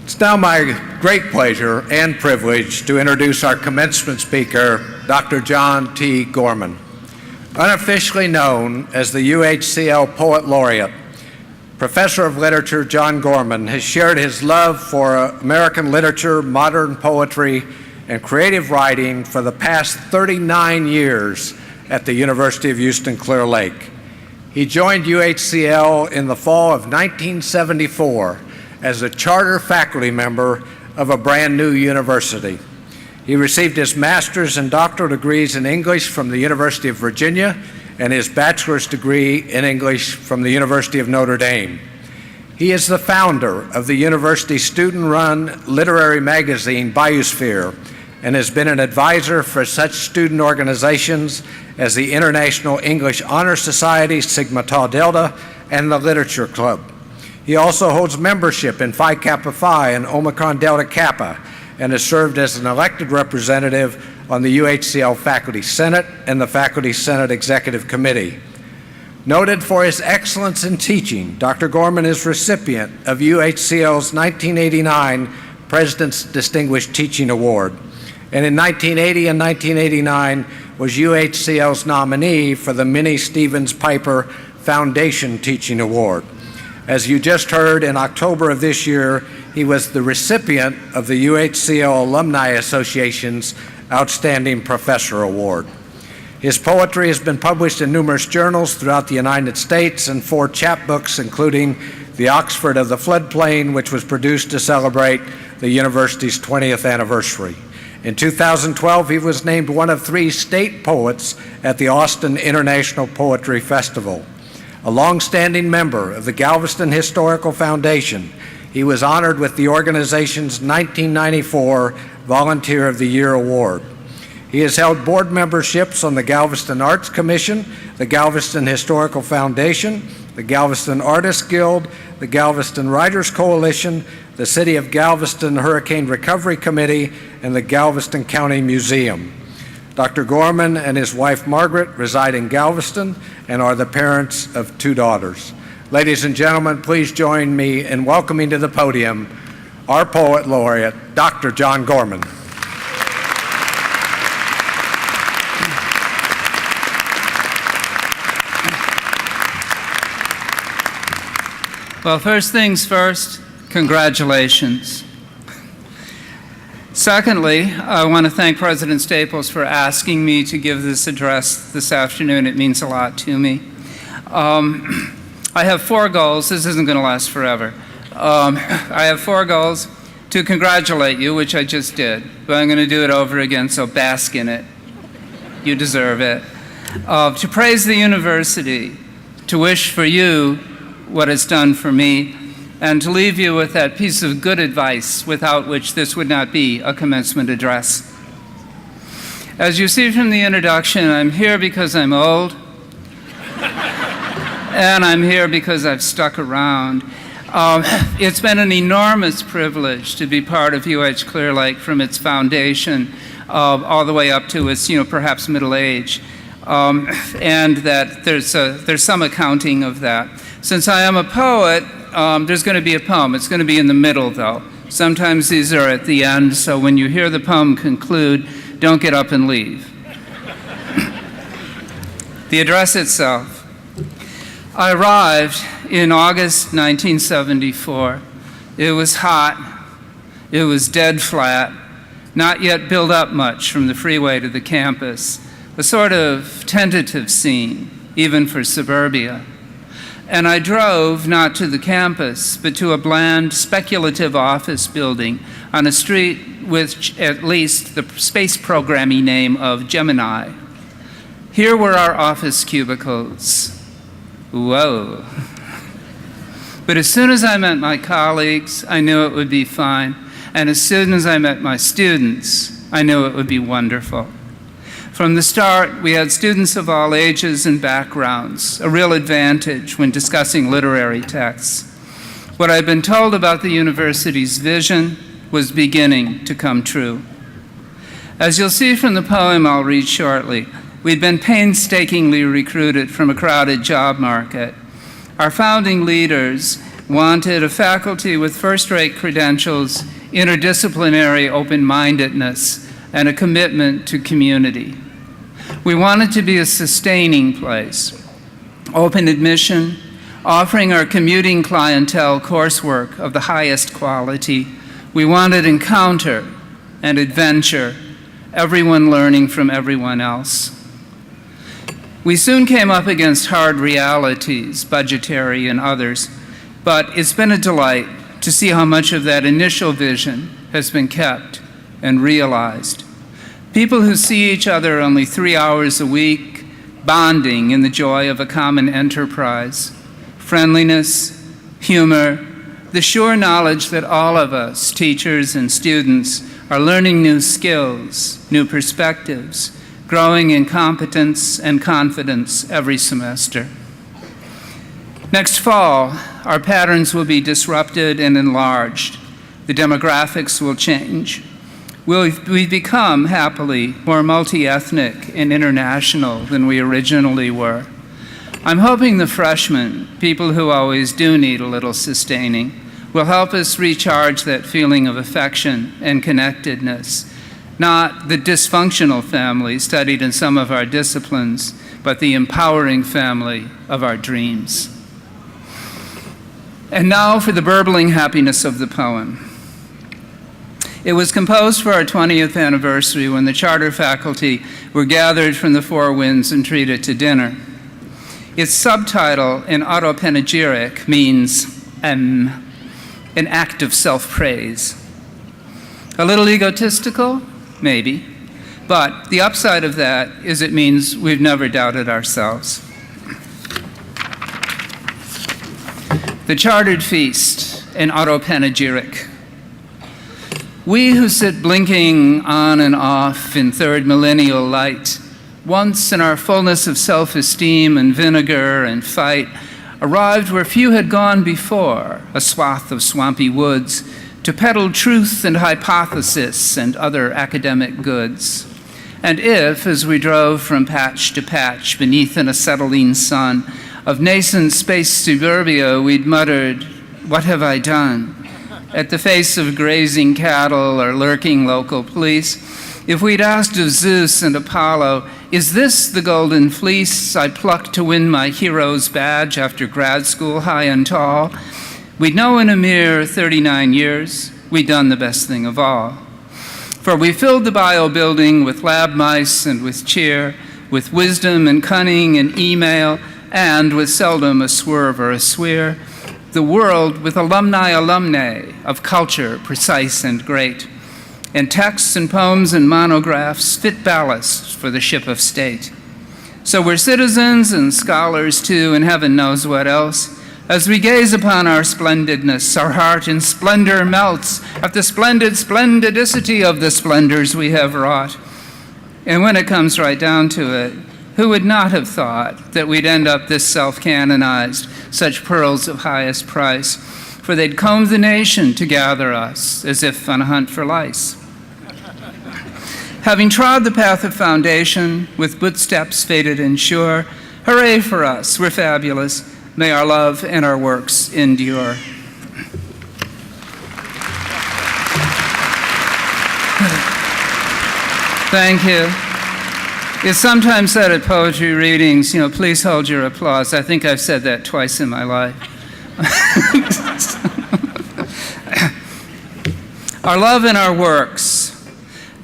It's now my great pleasure and privilege to introduce our commencement speaker, Dr. John T. Gorman. Unofficially known as the UHCL Poet Laureate, Professor of Literature John Gorman has shared his love for American literature, modern poetry, and creative writing for the past 39 years at the University of Houston-Clear Lake. He joined UHCL in the fall of 1974 as a charter faculty member of a brand new university. He received his master's and doctoral degrees in English from the University of Virginia and his bachelor's degree in English from the University of Notre Dame. He is the founder of the university's student-run literary magazine, Biosphere, and has been an advisor for such student organizations as the International English Honor Society, Sigma Tau Delta, and the Literature Club. He also holds membership in Phi Kappa Phi and Omicron Delta Kappa, and has served as an elected representative on the UHCL Faculty Senate and the Faculty Senate Executive Committee. Noted for his excellence in teaching, Dr. Gorman is recipient of UHCL's 1989 President's Distinguished Teaching Award, and in 1980 and 1989 was UHCL's nominee for the Minnie Stevens Piper Foundation Teaching Award. As you just heard, in October of this year, he was the recipient of the UHCL Alumni Association's Outstanding Professor Award. His poetry has been published in numerous journals throughout the United States and 4 chapbooks, including The Oxford of the Floodplain, which was produced to celebrate the university's 20th anniversary. In 2012, he was named one of 3 state poets at the Austin International Poetry Festival. A long-standing member of the Galveston Historical Foundation, he was honored with the organization's 1994 Volunteer of the Year Award. He has held board memberships on the Galveston Arts Commission, the Galveston Historical Foundation, the Galveston Artists Guild, the Galveston Writers Coalition, the City of Galveston Hurricane Recovery Committee, and the Galveston County Museum. Dr. Gorman and his wife Margaret reside in Galveston and are the parents of 2 daughters. Ladies and gentlemen, please join me in welcoming to the podium our Poet Laureate, Dr. John Gorman. Well, first things first, congratulations. Secondly, I want to thank President Staples for asking me to give this address this afternoon. It means a lot to me. I have 4 goals. This isn't going to last forever. I have 4 goals: to congratulate you, which I just did, but I'm going to do it over again, so bask in it. You deserve it. To praise the university, to wish for you what it's done for me, and to leave you with that piece of good advice without which this would not be a commencement address. As you see from the introduction, I'm here because I'm old, and I'm here because I've stuck around. It's been an enormous privilege to be part of UH Clear Lake from its foundation all the way up to its, perhaps middle age, and that there's some accounting of that. Since I am a poet, there's going to be a poem. It's going to be in the middle, though. Sometimes these are at the end, so when you hear the poem conclude, don't get up and leave. The address itself. I arrived in August 1974. It was hot. It was dead flat, not yet built up much from the freeway to the campus, a sort of tentative scene, even for suburbia. And I drove not to the campus, but to a bland, speculative office building on a street with at least the space programming name of Gemini. Here were our office cubicles. Whoa. But as soon as I met my colleagues, I knew it would be fine. And as soon as I met my students, I knew it would be wonderful. From the start, we had students of all ages and backgrounds, a real advantage when discussing literary texts. What I'd been told about the university's vision was beginning to come true. As you'll see from the poem I'll read shortly, we'd been painstakingly recruited from a crowded job market. Our founding leaders wanted a faculty with first-rate credentials, interdisciplinary open-mindedness, and a commitment to community. We wanted to be a sustaining place, open admission, offering our commuting clientele coursework of the highest quality. We wanted encounter and adventure, everyone learning from everyone else. We soon came up against hard realities, budgetary and others, but it's been a delight to see how much of that initial vision has been kept and realized. People who see each other only 3 hours a week, bonding in the joy of a common enterprise, friendliness, humor, the sure knowledge that all of us, teachers and students, are learning new skills, new perspectives, growing in competence and confidence every semester. Next fall, our patterns will be disrupted and enlarged. The demographics will change. We've become, happily, more multi-ethnic and international than we originally were. I'm hoping the freshmen, people who always do need a little sustaining, will help us recharge that feeling of affection and connectedness, not the dysfunctional family studied in some of our disciplines, but the empowering family of our dreams. And now for the burbling happiness of the poem. It was composed for our 20th anniversary when the charter faculty were gathered from the four winds and treated to dinner. Its subtitle in autopanegyric means an act of self-praise. A little egotistical? Maybe. But the upside of that is it means we've never doubted ourselves. The Chartered Feast, an autopanegyric. We who sit blinking on and off in third millennial light, once in our fullness of self-esteem and vinegar and fight, arrived where few had gone before, a swath of swampy woods, to peddle truth and hypothesis and other academic goods. And if, as we drove from patch to patch beneath an acetylene sun of nascent space suburbia, we'd muttered, "What have I done?" at the face of grazing cattle or lurking local police, if we'd asked of Zeus and Apollo, "Is this the golden fleece I plucked to win my hero's badge after grad school high and tall?" we'd know in a mere 39 years we'd done the best thing of all. For we filled the bio building with lab mice and with cheer, with wisdom and cunning and email, and with seldom a swerve or a swear, the world with alumni of culture precise and great, and texts and poems and monographs fit ballast for the ship of state. So we're citizens and scholars too, and heaven knows what else. As we gaze upon our splendidness, our heart in splendor melts at the splendid splendidicity of the splendors we have wrought. And when it comes right down to it, who would not have thought that we'd end up this self-canonized, such pearls of highest price? For they'd combed the nation to gather us, as if on a hunt for lice. Having trod the path of foundation, with footsteps faded and sure, hooray for us, we're fabulous. May our love and our works endure. Thank you. It's sometimes said at poetry readings, please hold your applause. I think I've said that twice in my life. Our love and our works.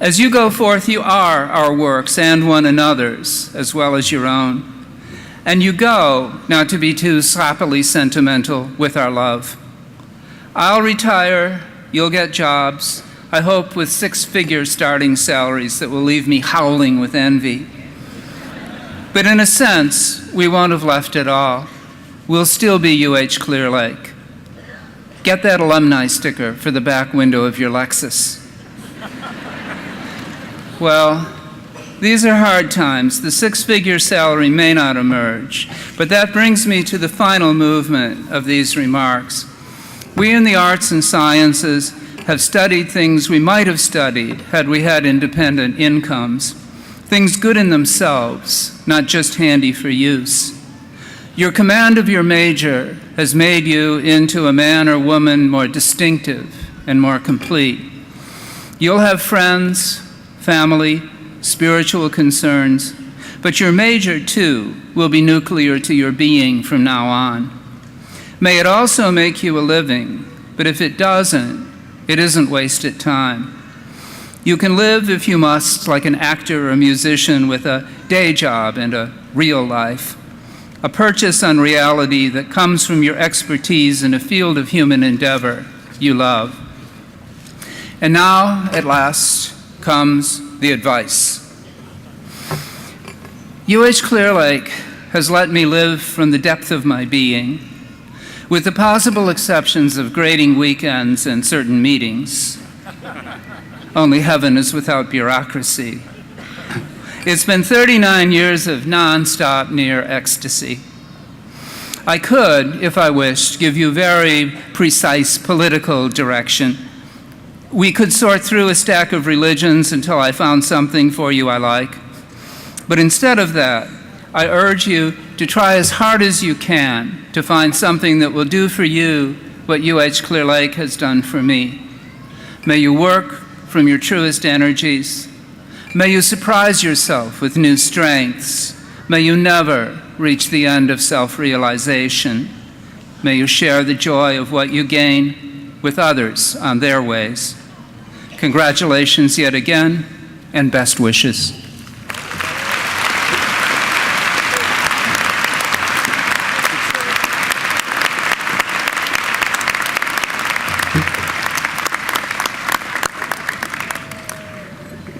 As you go forth, you are our works and one another's, as well as your own. And you go, not to be too sloppily sentimental, with our love. I'll retire, you'll get jobs, I hope with six-figure starting salaries that will leave me howling with envy. But in a sense, we won't have left at all. We'll still be UH Clear Lake. Get that alumni sticker for the back window of your Lexus. Well, these are hard times. The six-figure salary may not emerge, but that brings me to the final movement of these remarks. We in the arts and sciences have studied things we might have studied had we had independent incomes, things good in themselves, not just handy for use. Your command of your major has made you into a man or woman more distinctive and more complete. You'll have friends, family, spiritual concerns, but your major, too, will be nuclear to your being from now on. May it also make you a living, but if it doesn't, it isn't wasted time. You can live, if you must, like an actor or a musician with a day job and a real life, a purchase on reality that comes from your expertise in a field of human endeavor you love. And now, at last, comes the advice. UH Clear Lake has let me live from the depth of my being, with the possible exceptions of grading weekends and certain meetings. Only heaven is without bureaucracy. It's been 39 years of nonstop near ecstasy. I could, if I wished, give you very precise political direction. We could sort through a stack of religions until I found something for you I like. But instead of that, I urge you to try as hard as you can to find something that will do for you what UH Clear Lake has done for me. May you work from your truest energies. May you surprise yourself with new strengths. May you never reach the end of self-realization. May you share the joy of what you gain with others on their ways. Congratulations yet again, and best wishes.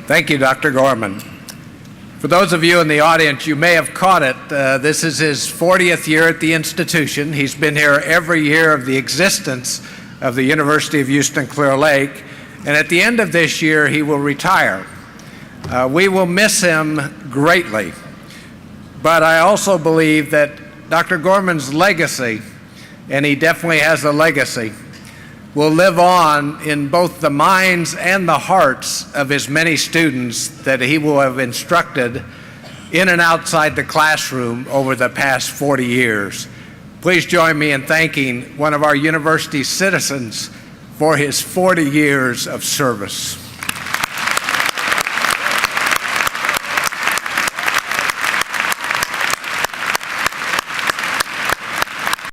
Thank you, Dr. Gorman. For those of you in the audience, you may have caught it. This is his 40th year at the institution. He's been here every year of the existence of the University of Houston Clear Lake, and at the end of this year, he will retire. We will miss him greatly, but I also believe that Dr. Gorman's legacy, and he definitely has a legacy, will live on in both the minds and the hearts of his many students that he will have instructed in and outside the classroom over the past 40 years. Please join me in thanking one of our university citizens for his 40 years of service.